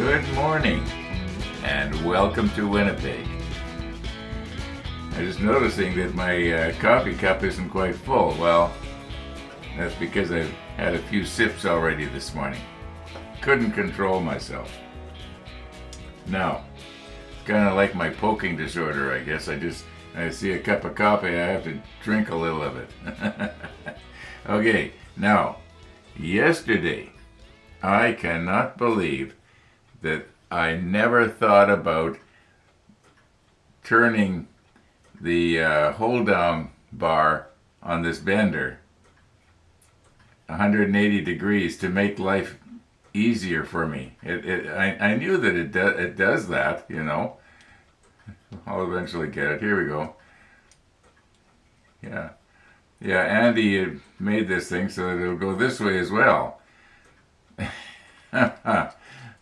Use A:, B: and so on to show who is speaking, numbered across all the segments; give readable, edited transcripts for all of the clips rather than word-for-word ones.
A: Good morning, and welcome to Winnipeg. I'm just noticing that my coffee cup isn't quite full. Well, that's because I've had a few sips already this morning. Couldn't control myself. Now, it's kind of like my poking disorder, I guess. I see a cup of coffee, I have to drink a little of it. Okay, now, yesterday, I cannot believe that I never thought about turning the hold down bar on this bender 180 degrees to make life easier for me. I knew that it does that, you know. I'll eventually get it. Here we go. Yeah, Andy made this thing so that it'll go this way as well.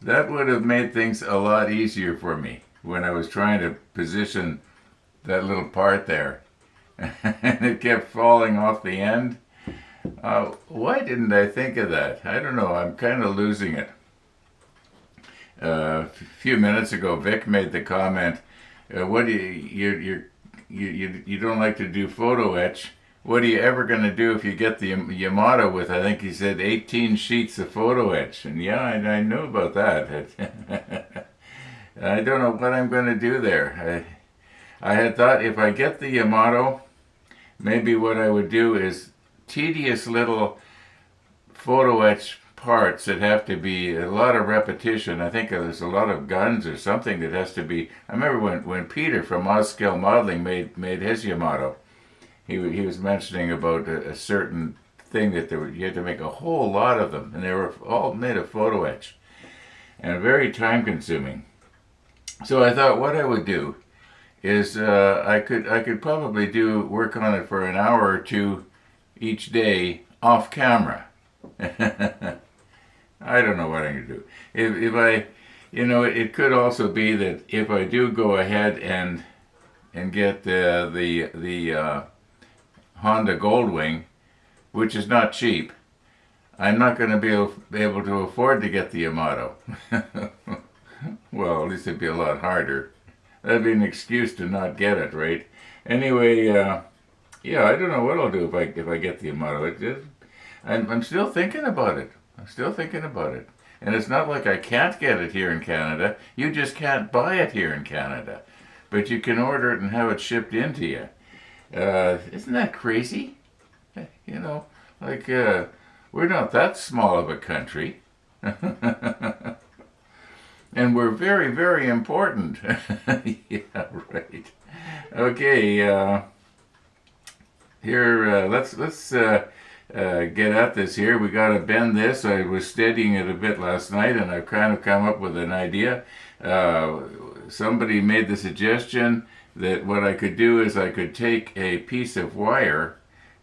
A: That would have made things a lot easier for me when I was trying to position that little part there. And it kept falling off the end. Why didn't I think of that? I don't know. I'm kind of losing it. A few minutes ago, Vic made the comment, "What do you don't like to do photo etch? What are you ever going to do if you get the Yamato with," I think he said, 18 sheets of photo etch? And yeah, I knew about that. I don't know what I'm going to do there. I had thought if I get the Yamato, maybe what I would do is tedious little photo etch parts that have to be a lot of repetition. I think there's a lot of guns or something that has to be. I remember when Peter from Scale Modeling made his Yamato. He was mentioning about a certain thing that you had to make a whole lot of them, and they were all made of photo etch, and very time consuming. So I thought what I would do is I could probably work on it for an hour or two each day off camera. I don't know what I'm gonna do. If I, it could also be that if I do go ahead and get the Honda Goldwing, which is not cheap, I'm not going to be able to afford to get the Yamato. Well, at least it'd be a lot harder. That'd be an excuse to not get it, right? Anyway, yeah, I don't know what I'll do if I get the Yamato. I'm still thinking about it. And it's not like I can't get it here in Canada. You just can't buy it here in Canada. But you can order it and have it shipped into you. Isn't that crazy? We're not that small of a country. And we're very, very important. Yeah, right. Okay, here, let's get at this here. We got to bend this. I was studying it a bit last night, and I've kind of come up with an idea. Somebody made the suggestion that what I could do is I could take a piece of wire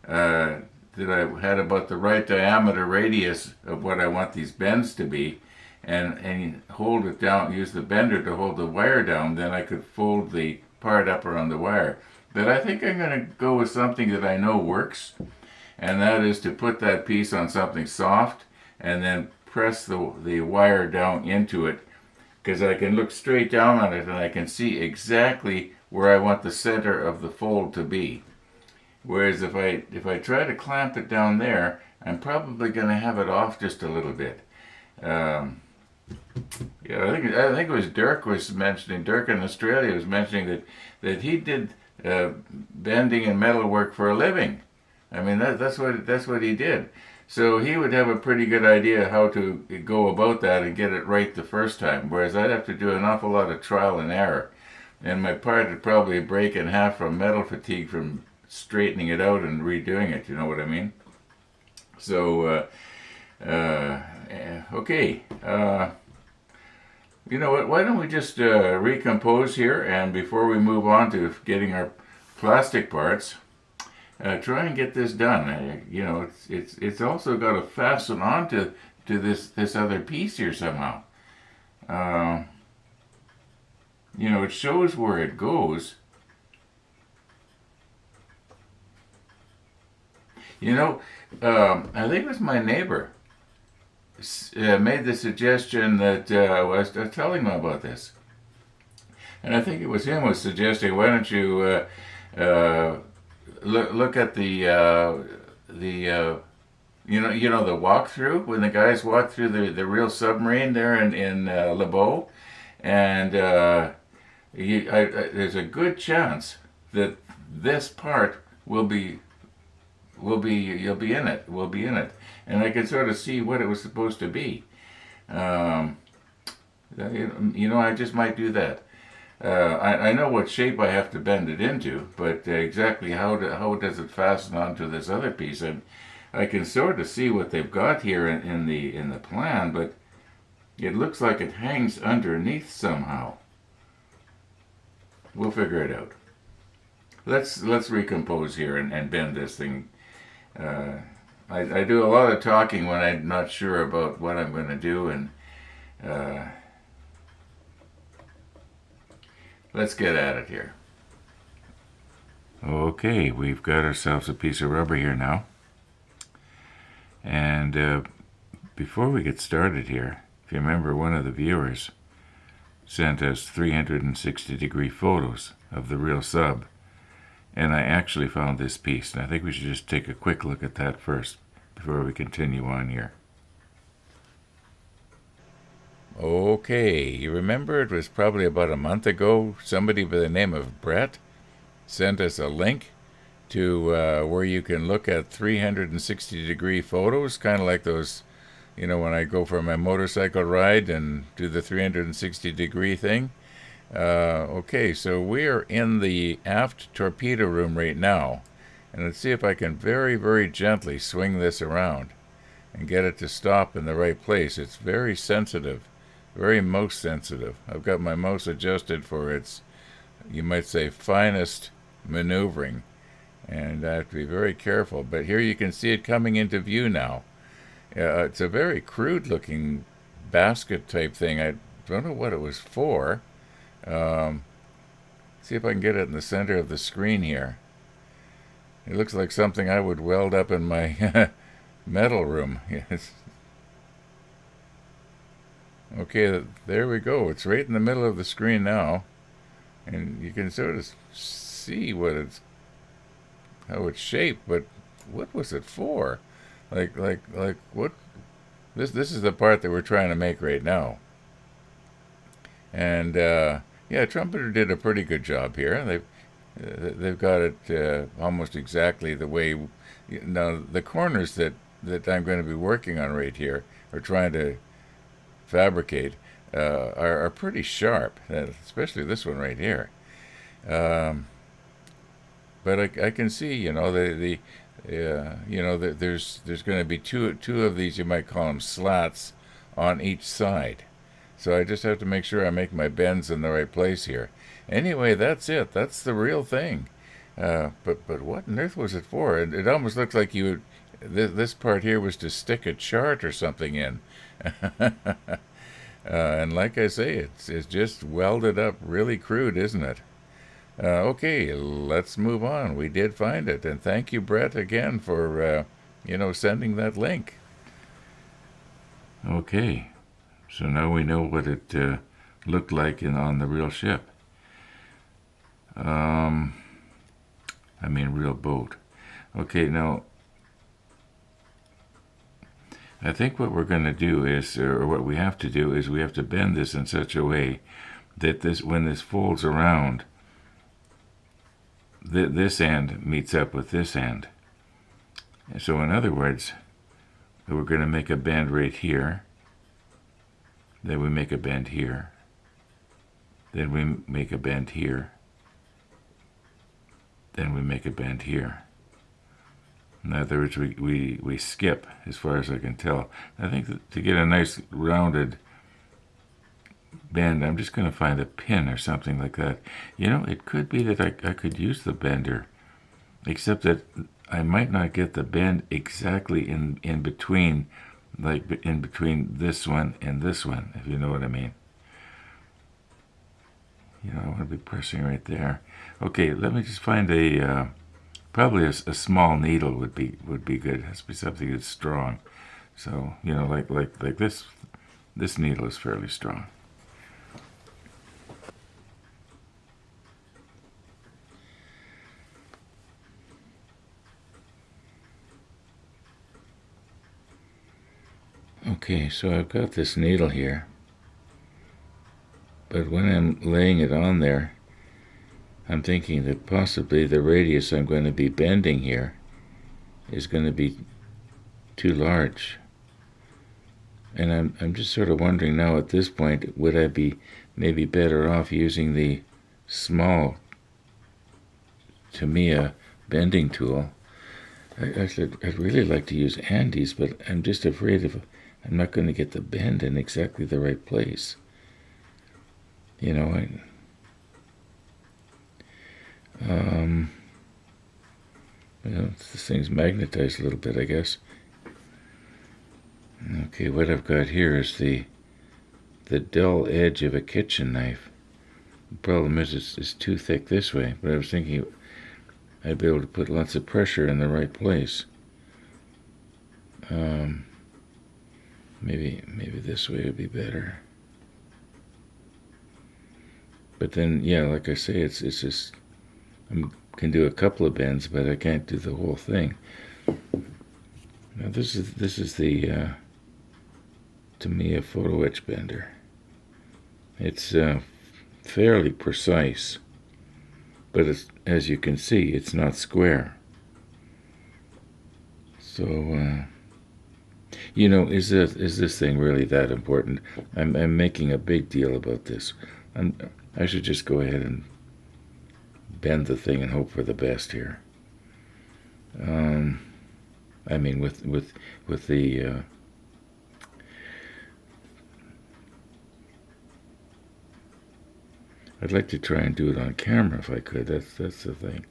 A: that I had about the right diameter radius of what I want these bends to be, and hold it down, use the bender to hold the wire down. Then I could fold the part up around the wire. But I think I'm going to go with something that I know works, and that is to put that piece on something soft and then press the wire down into it, because I can look straight down on it and I can see exactly where I want the center of the fold to be. Whereas if I try to clamp it down there, I'm probably going to have it off just a little bit. Yeah, I think it was Dirk in Australia was mentioning that he did bending and metalwork for a living. I mean, that's what he did. So he would have a pretty good idea how to go about that and get it right the first time, whereas I'd have to do an awful lot of trial and error. And my part would probably break in half from metal fatigue from straightening it out and redoing it, you know what I mean? So, okay. You know what, why don't we just recompose here, and before we move on to getting our plastic parts, try and get this done. It's also got to fasten onto this other piece here somehow. It shows where it goes. I think it was my neighbor made the suggestion that I was telling him about this, and I think it was him who was suggesting, why don't you look at the the walkthrough when the guys walk through the real submarine there in Lebeau, and there's a good chance that this part you'll be in it. We'll be in it, and I could sort of see what it was supposed to be. Um, I just might do that. I know what shape I have to bend it into, but exactly how does it fasten onto this other piece? And I can sort of see what they've got here in the plan, but it looks like it hangs underneath somehow. We'll figure it out. Let's recompose here and bend this thing. I do a lot of talking when I'm not sure about what I'm going to do, and let's get at it here. Okay, we've got ourselves a piece of rubber here now. And before we get started here, if you remember, one of the viewers sent us 360-degree photos of the real sub. And I actually found this piece, and I think we should just take a quick look at that first before we continue on here. Okay, you remember it was probably about a month ago, somebody by the name of Brett sent us a link to where you can look at 360-degree photos, kind of like those, when I go for my motorcycle ride and do the 360-degree thing. Okay, so we're in the aft torpedo room right now, and let's see if I can very, very gently swing this around and get it to stop in the right place. It's very sensitive, very mouse sensitive. I've got my mouse adjusted for its, you might say, finest maneuvering, and I have to be very careful. But here you can see it coming into view now. It's a very crude looking basket type thing. I don't know what it was for. See if I can get it in the center of the screen here. It looks like something I would weld up in my metal room. Yes. Okay, there we go. It's right in the middle of the screen now, and you can sort of see how it's shaped. But what was it for? Like what? This is the part that we're trying to make right now. And yeah, Trumpeter did a pretty good job here. They've got it almost exactly the way. Now the corners that I'm going to be working on right here, or trying to fabricate, are pretty sharp, especially this one right here. But I can see, there's going to be two of these, you might call them slats, on each side. So I just have to make sure I make my bends in the right place here. Anyway, that's it. That's the real thing. But what on earth was it for? It almost looks like this part here was to stick a chart or something in. And like I say, it's just welded up really crude, isn't it? Okay, let's move on. We did find it, and thank you, Brett, again for sending that link. Okay. So now we know what it looked like on the real ship. Real boat. Okay, now, I think what we're going to do is, or what we have to do is, we have to bend this in such a way that when this folds around, this end meets up with this end. So in other words, we're going to make a bend right here. Then we make a bend here. Then we make a bend here. Then we make a bend here. In other words, we skip, as far as I can tell. I think that to get a nice rounded bend, I'm just going to find a pin or something like that. It could be that I could use the bender, except that I might not get the bend exactly in between, like in between this one and this one, if you know what I mean. I want to be pressing right there. Okay, let me just find probably a small needle would be good. It has to be something that's strong. So, you know, like this needle is fairly strong. Okay, so I've got this needle here, but when I'm laying it on there, I'm thinking that possibly the radius I'm going to be bending here is going to be too large. And I'm just sort of wondering now at this point, would I be maybe better off using the small Tamiya bending tool? I'd really like to use Andy's, but I'm just afraid I'm not going to get the bend in exactly the right place. You know, this thing's magnetized a little bit, I guess. Okay, what I've got here is the dull edge of a kitchen knife. The problem is it's too thick this way, but I was thinking I'd be able to put lots of pressure in the right place. Maybe this way would be better. But then, yeah, like I say, it's just I can do a couple of bends, but I can't do the whole thing. Now this is the Tamiya photo etch bender. It's fairly precise, but it's, as you can see, it's not square. So, you know, is this thing really that important? I'm making a big deal about this. I should just go ahead and bend the thing and hope for the best here. I mean, with the I'd like to try and do it on camera if I could. That's the thing.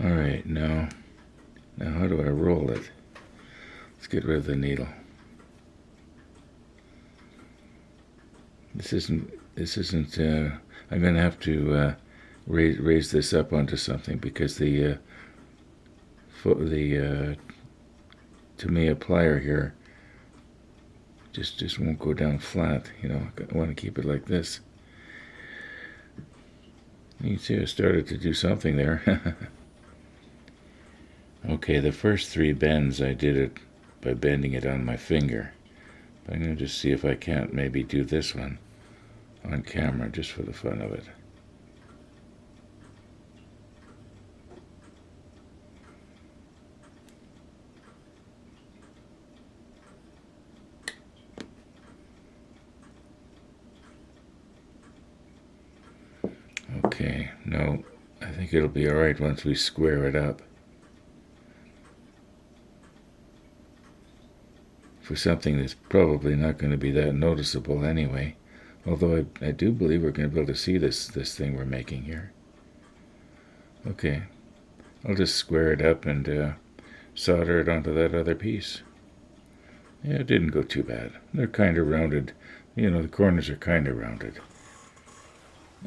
A: All right, now how do I roll it? Let's get rid of the needle. This isn't. I'm going to have to raise this up onto something because the Tamiya plier here just won't go down flat. You know, I want to keep it like this. You can see I started to do something there. Okay, the first 3 bends I did it by bending it on my finger. But I'm going to just see if I can't maybe do this one on camera just for the fun of it. Okay, no, I think it'll be all right once we square it up. For something that's probably not going to be that noticeable anyway. Although I do believe we're going to be able to see this thing we're making here. Okay, I'll just square it up and solder it onto that other piece. Yeah, it didn't go too bad. They're kind of rounded. You know, the corners are kind of rounded.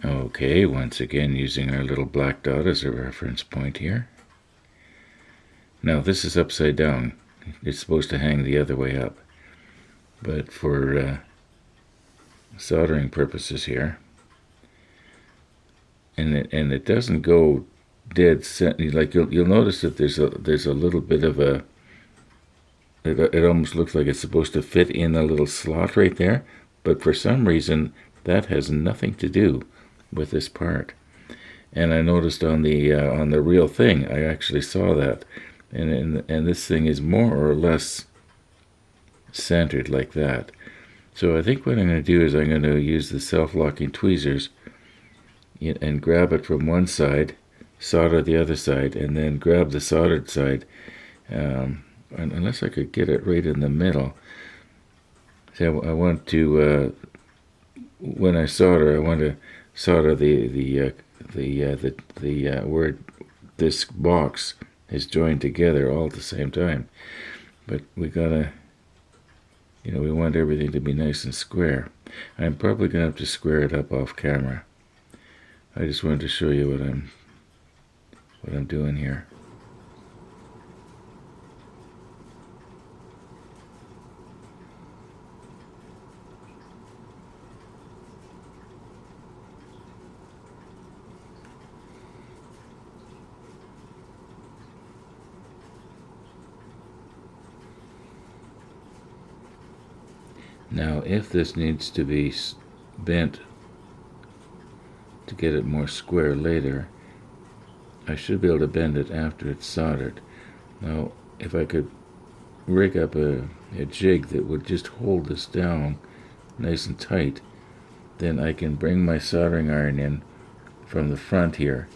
A: Okay, once again using our little black dot as a reference point here. Now this is upside down. It's supposed to hang the other way up. But for soldering purposes here, and it doesn't go dead center. Like you'll notice that there's a little bit of a. It almost looks like it's supposed to fit in a little slot right there, but for some reason that has nothing to do with this part. And I noticed on the real thing, I actually saw that. And this thing is more or less centered like that. So I think what I'm going to do is I'm going to use the self-locking tweezers and grab it from one side, solder the other side, and then grab the soldered side. Unless I could get it right in the middle. So I want to when I solder, I want to solder where this box is joined together all at the same time. But we gotta, we want everything to be nice and square. I'm probably gonna have to square it up off camera. I just wanted to show you what I'm doing here. Now, if this needs to be bent to get it more square later, I should be able to bend it after it's soldered. Now, if I could rig up a jig that would just hold this down nice and tight, then I can bring my soldering iron in from the front here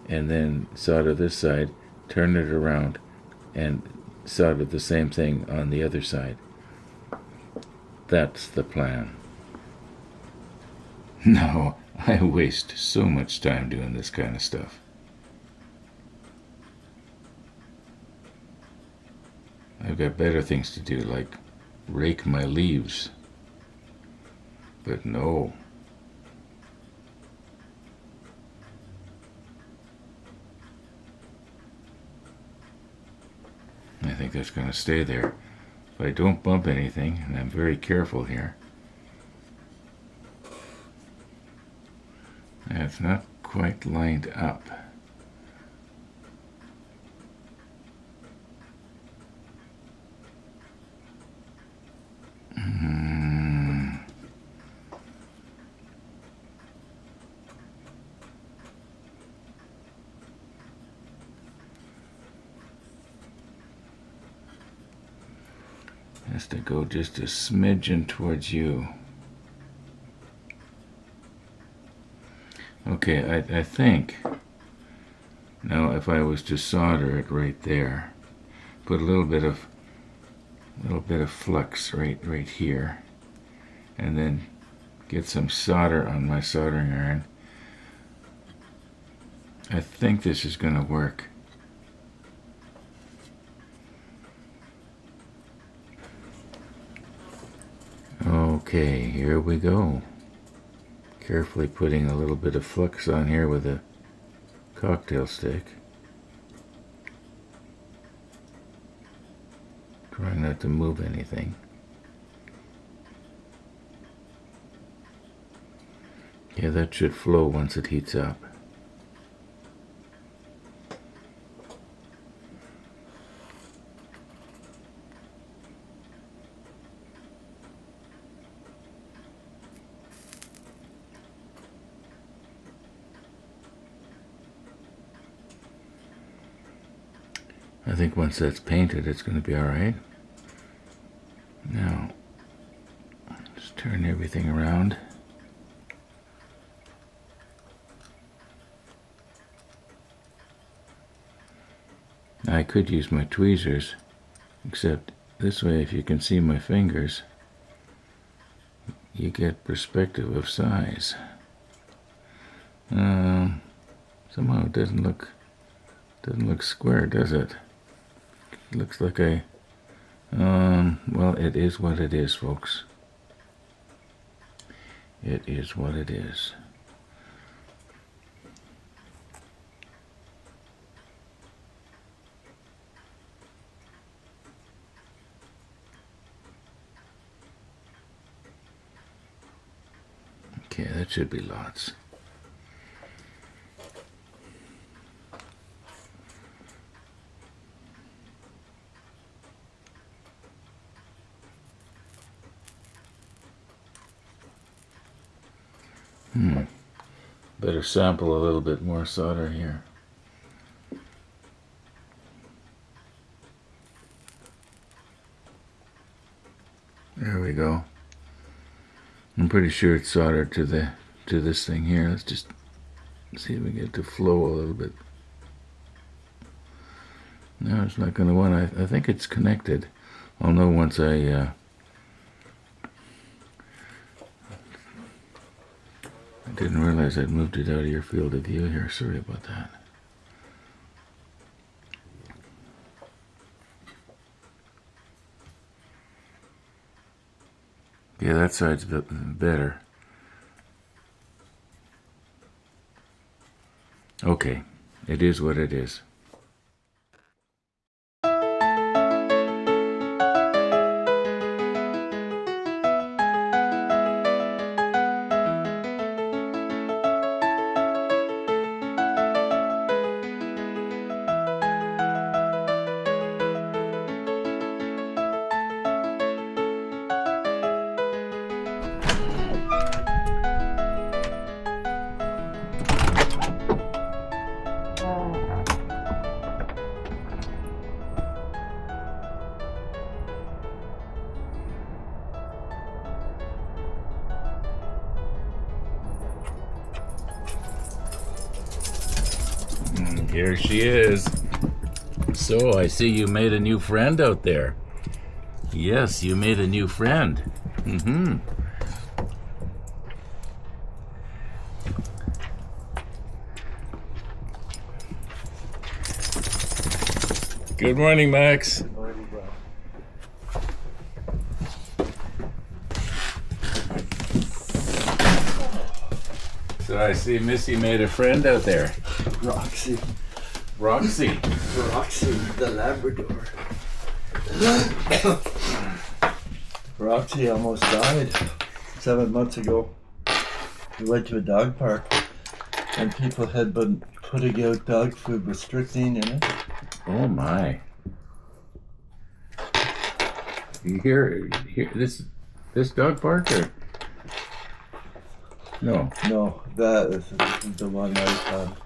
A: and then solder this side, turn it around, and solder the same thing on the other side. That's the plan. No, I waste so much time doing this kind of stuff. I've got better things to do, like rake my leaves. But no. I think that's going to stay there. If I don't bump anything, and I'm very careful here. It's not quite lined up. Has to go just a smidgen towards you. Okay, I think now if I was to solder it right there, put a little bit of flux right here, and then get some solder on my soldering iron. I think this is going to work. Okay, here we go. Carefully putting a little bit of flux on here with a cocktail stick. Trying not to move anything. Yeah, that should flow once it heats up. I think once that's painted, it's going to be all right. Now, just turn everything around. I could use my tweezers, except this way, if you can see my fingers, you get perspective of size. Somehow it doesn't look square, does it? It looks like well, it is what it is, folks. It is what it is. Okay, that should be lots. Better sample a little bit more solder here. There we go. I'm pretty sure it's soldered to this thing here. Let's just see if we get it to flow a little bit. No, it's not going to want. I think it's connected. I'll know once I Didn't realize I'd moved it out of your field of view here. Sorry about that. Yeah, that side's better. Okay, it is what it is. Here she is. So, I see you made a new friend out there. Yes, you made a new friend. Mm-hmm. Good morning, Max.
B: Good morning, bro.
A: So I see Missy made a friend out there.
B: Roxy.
A: Roxy.
B: Roxy, the Labrador. Roxy almost died 7 months ago. We went to a dog park and people had been putting out dog food with strychnine in it.
A: Oh my. You hear this dog bark or? No.
B: No, that is the one out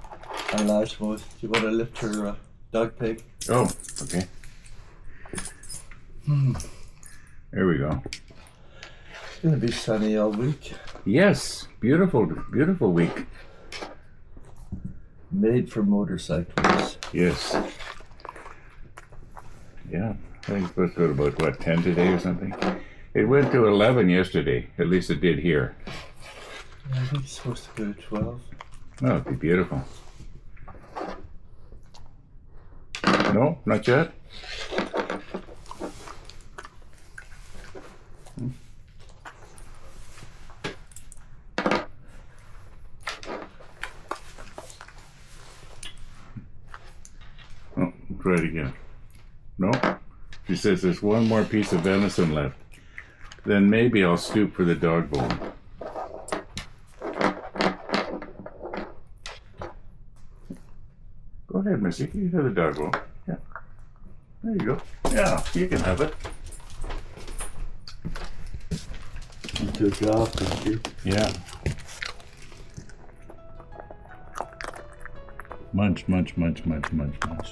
B: on Lashmouth. Do you want to lift her dog pig?
A: Oh, okay. There we go.
B: It's going to be sunny all week.
A: Yes, beautiful, beautiful week.
B: Made for motorcyclists.
A: Yes. Yeah, I think it's supposed to go to about, what, 10 today or something? It went to 11 yesterday, at least it did here.
B: Yeah, I think it's supposed to go to 12.
A: Oh, it'd be beautiful. No, not yet? Oh, try it again. No? She says there's one more piece of venison left. Then maybe I'll stoop for the dog bone. Go ahead, Missy. You have the dog bone. Yeah. There you go. Yeah, you can have it.
B: You took it off, didn't you?
A: Yeah. Munch, munch, munch, munch, munch, munch.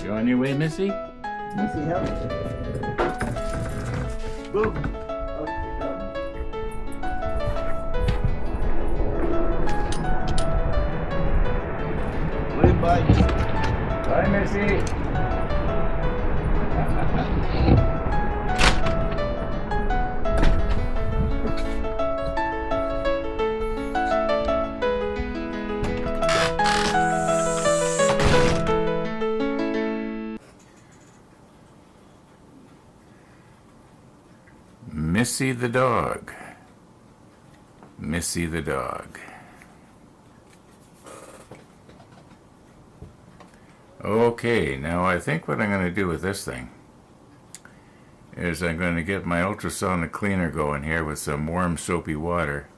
A: You on your way, Missy?
B: Missy, help. Boom. Wave bye.
A: Bye, Missy. Missy the dog. Missy the dog. Okay, now I think what I'm going to do with this thing is I'm going to get my ultrasonic cleaner going here with some warm soapy water.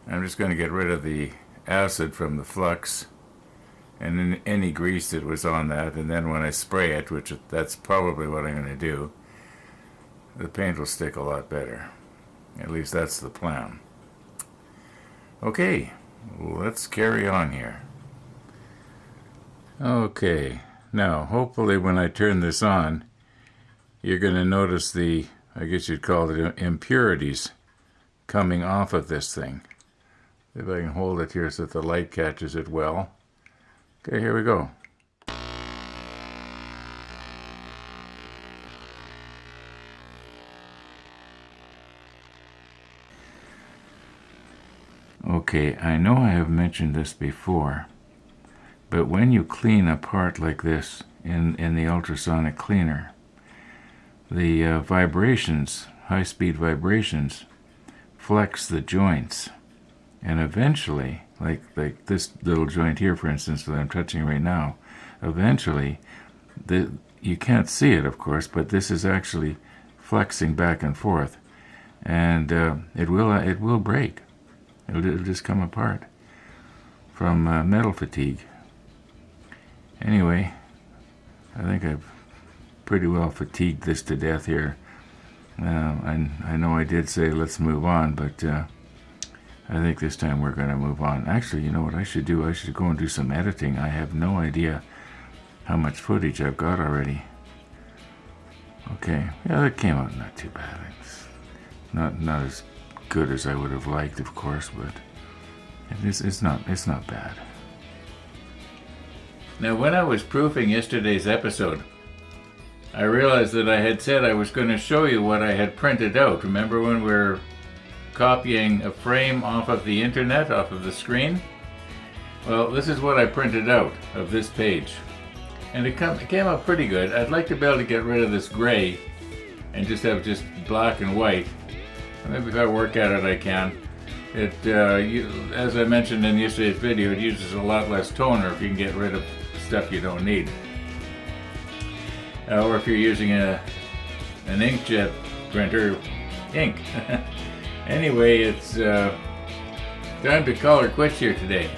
A: I'm just going to get rid of the acid from the flux and any grease that was on that, and then when I spray it, which that's probably what I'm going to do, the paint will stick a lot better. At least that's the plan. Okay, let's carry on here. Okay, now hopefully when I turn this on, you're going to notice the I guess you'd call it impurities coming off of this thing. If I can hold it here so that the light catches it well. Okay, here we go. Okay, I know I have mentioned this before, but when you clean a part like this in the ultrasonic cleaner, the vibrations, high-speed vibrations, flex the joints. And eventually, like this little joint here, for instance, that I'm touching right now, eventually, you can't see it, of course, but this is actually flexing back and forth, and it will break. It'll just come apart from metal fatigue. Anyway, I think I've pretty well fatigued this to death here. I know I did say let's move on, but I think this time we're going to move on. Actually, you know what I should do? I should go and do some editing. I have no idea how much footage I've got already. Okay, yeah, that came out not too bad. It's not as good as I would have liked, of course, but it's not bad. Now, when I was proofing yesterday's episode, I realized that I had said I was going to show you what I had printed out. Remember when we were copying a frame off of the internet, off of the screen? Well, this is what I printed out of this page. And it came out pretty good. I'd like to be able to get rid of this gray and just have just black and white. Maybe if I work at it I can. As I mentioned in yesterday's video, it uses a lot less toner if you can get rid of stuff you don't need. Or if you're using an inkjet printer, ink. Anyway, it's time to call her quits here today.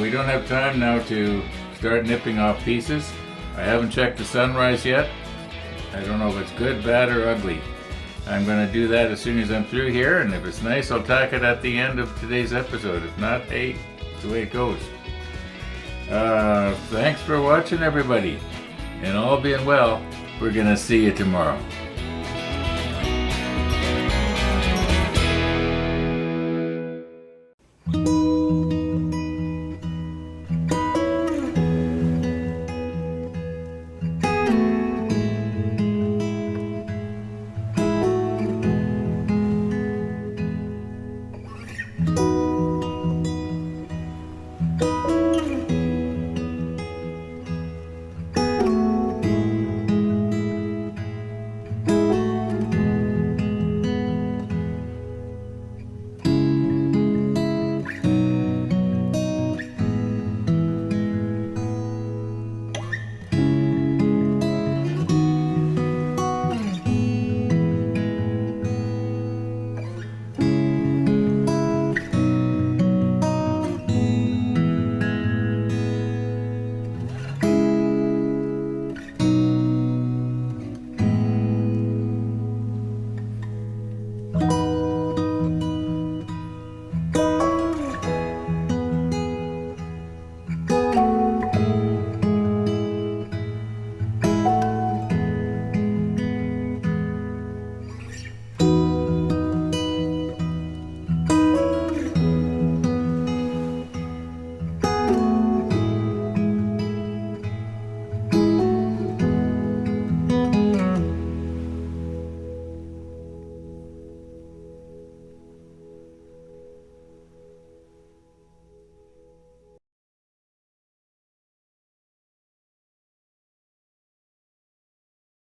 A: We don't have time now to start nipping off pieces. I haven't checked the sunrise yet. I don't know if it's good, bad, or ugly. I'm going to do that as soon as I'm through here, and if it's nice, I'll tack it at the end of today's episode. If not, hey, it's the way it goes. Thanks for watching, everybody. And all being well, we're going to see you tomorrow.